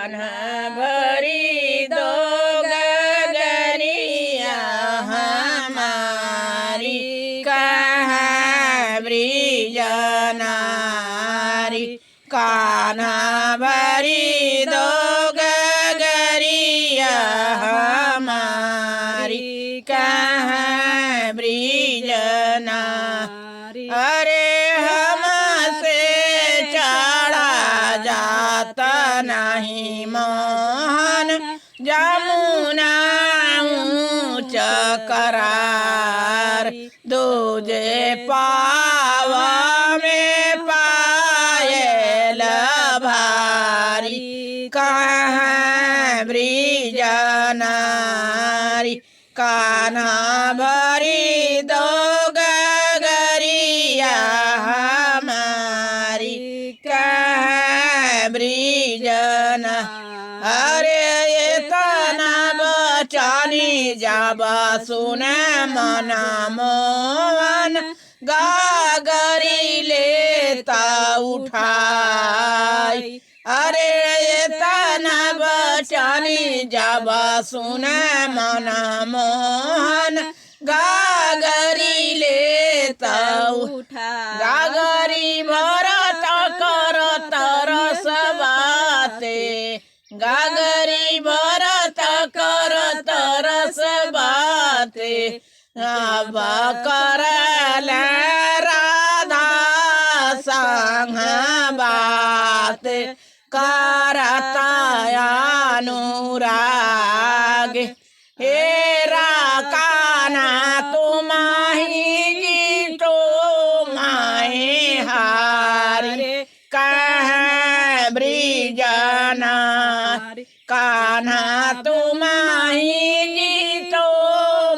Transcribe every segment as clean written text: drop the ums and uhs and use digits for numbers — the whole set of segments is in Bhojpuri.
कान्हा भरी दो गगरिया हमारी कहाँ ब्रिज नारी। कान्हा भरी दो गगरिया हमारी कहाँ ब्रिज नारी। अरे हमसे चढ़ा जाता नहीं मोहन जमुना ऊंच करार। दूजे पावा में पायल भारी कहाँ ब्रिज नारी। कान्हा भरी दो गगरिया हमारी कहाँ ब्रिज नारी। अरे ये तना बचानी जाबा सुने मना मोहन गागरी लेता उठाई। अरे ये तना बचानी जाबा सुने मना मोहन गागरी लेता उठाई। गागरी भरत करत रस बाते। गागरी भरत करत रस बाते। अब करल राधा संग बात करत अनुराग। हेरा कान्हा तुम्हारी गीतो माहे हारे कहाँ ब्रिज नारी। कान्हा तुम्हारी गीतो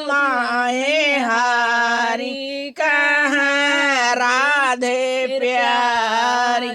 माहे हारी कहाँ राधे प्यारी।